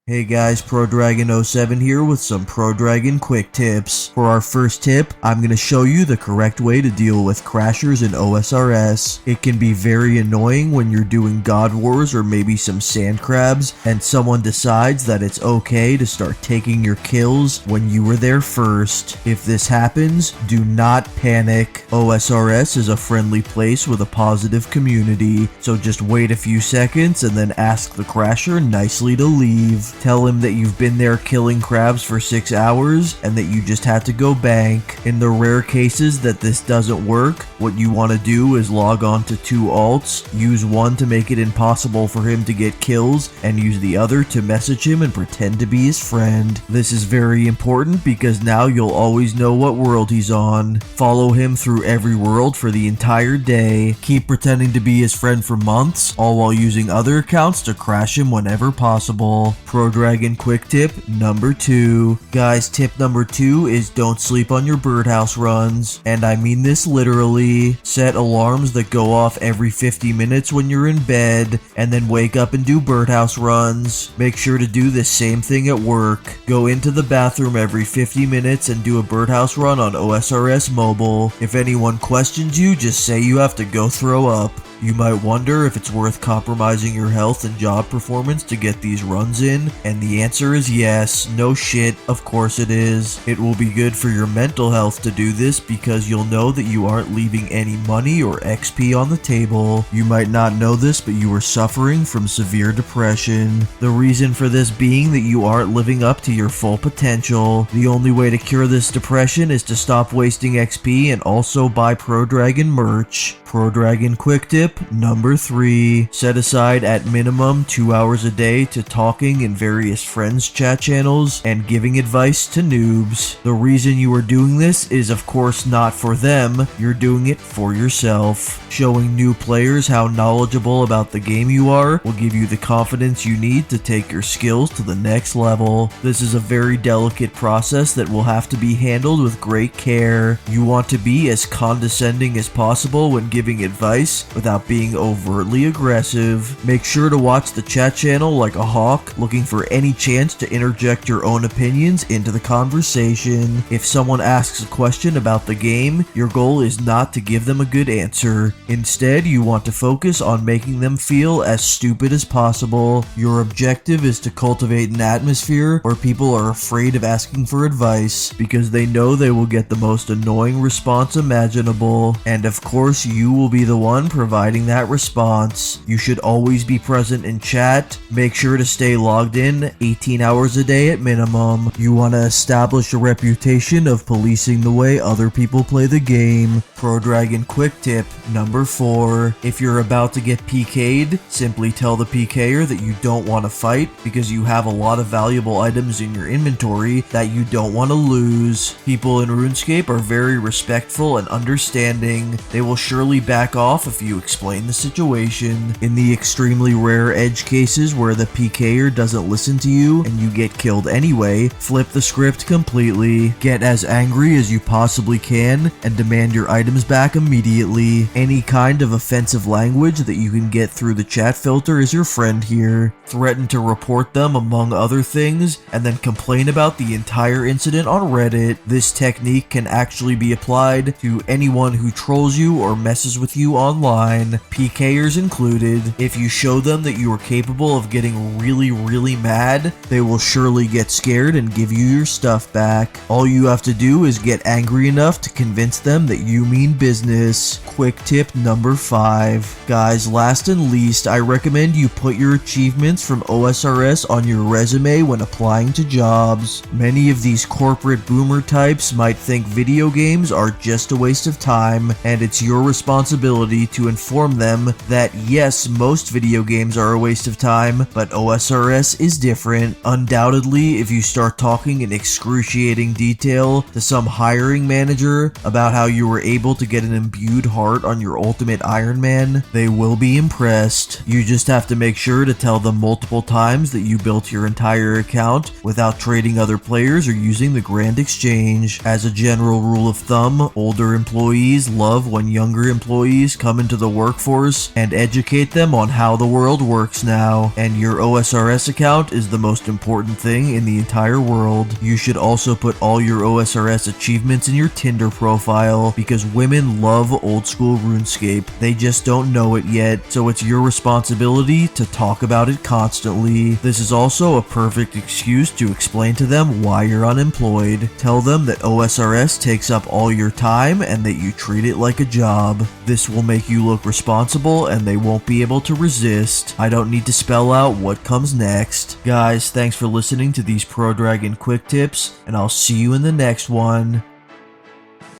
Hey guys, ProDragon07 here with some ProDragon quick tips. For our first tip, I'm going to show you the correct way to deal with crashers in OSRS. It can be very annoying when you're doing God Wars or maybe some sand crabs and someone decides that it's okay to start taking your kills when you were there first. If this happens, do not panic. OSRS is a friendly place with a positive community, so just wait a few seconds and then ask the crasher nicely to leave. Tell him that you've been there killing crabs for 6 hours and that you just had to go bank. In the rare cases that this doesn't work, what you want to do is log on to 2 alts, use one to make it impossible for him to get kills, and use the other to message him and pretend to be his friend. This is very important because now you'll always know what world he's on. Follow him through every world for the entire day. Keep pretending to be his friend for months, all while using other accounts to crash him whenever possible. ProDragon quick tip number 2. Guys, tip number 2 is don't sleep on your birdhouse runs. And I mean this literally. Set alarms that go off every 50 minutes when you're in bed, and then wake up and do birdhouse runs. Make sure to do the same thing at work. Go into the bathroom every 50 minutes and do a birdhouse run on OSRS mobile. If anyone questions you, just say you have to go throw up. You might wonder if it's worth compromising your health and job performance to get these runs in, and the answer is yes. No shit, of course it is. It will be good for your mental health to do this because you'll know that you aren't leaving any money or XP on the table. You might not know this, but you are suffering from severe depression. The reason for this being that you aren't living up to your full potential. The only way to cure this depression is to stop wasting XP and also buy ProDragon merch. ProDragon quick tip number 3. Set aside at minimum 2 hours a day to talking in various friends chat channels and giving advice to noobs. The reason you are doing this is of course not for them, you're doing it for yourself. Showing new players how knowledgeable about the game you are will give you the confidence you need to take your skills to the next level. This is a very delicate process that will have to be handled with great care. You want to be as condescending as possible when giving advice without being overtly aggressive. Make sure to watch the chat channel like a hawk, looking for any chance to interject your own opinions into the conversation. If someone asks a question about the game, your goal is not to give them a good answer. Instead, you want to focus on making them feel as stupid as possible. Your objective is to cultivate an atmosphere where people are afraid of asking for advice because they know they will get the most annoying response imaginable. And of course, you will be the one providing that response. You should always be present in chat. Make sure to stay logged in 18 hours a day at minimum. You want to establish a reputation of policing the way other people play the game. ProDragon quick tip number 4. If you're about to get PK'd, simply tell the PKer that you don't want to fight because you have a lot of valuable items in your inventory that you don't want to lose. People in RuneScape are very respectful and understanding. They will surely back off if you explain the situation. In the extremely rare edge cases where the PKer doesn't listen to you and you get killed anyway, flip the script completely. Get as angry as you possibly can and demand your items back immediately. Any kind of offensive language that you can get through the chat filter is your friend here. Threaten to report them among other things and then complain about the entire incident on Reddit. This technique can actually be applied to anyone who trolls you or messes with you online, PKers included. If you show them that you are capable of getting really mad, they will surely get scared and give you your stuff back. All you have to do is get angry enough to convince them that you mean business. Quick tip number 5. Guys, last and least, I recommend you put your achievements from OSRS on your resume when applying to jobs. Many of these corporate boomer types might think video games are just a waste of time, and it's your responsibility to inform them that yes, most video games are a waste of time, but OSRS is different. Undoubtedly, if you start talking in excruciating detail to some hiring manager about how you were able to get an imbued heart on your ultimate Iron Man, they will be impressed. You just have to make sure to tell them multiple times that you built your entire account without trading other players or using the Grand Exchange. As a general rule of thumb, older employees love when younger employees come into the work workforce and educate them on how the world works now. And your OSRS account is the most important thing in the entire world. You should also put all your OSRS achievements in your Tinder profile because women love old school RuneScape. They just don't know it yet, so it's your responsibility to talk about it constantly. This is also a perfect excuse to explain to them why you're unemployed. Tell them that OSRS takes up all your time and that you treat it like a job. This will make you look responsible and they won't be able to resist. I don't need to spell out what comes next. Guys, thanks for listening to these Pro Dragon quick tips, and I'll see you in the next one.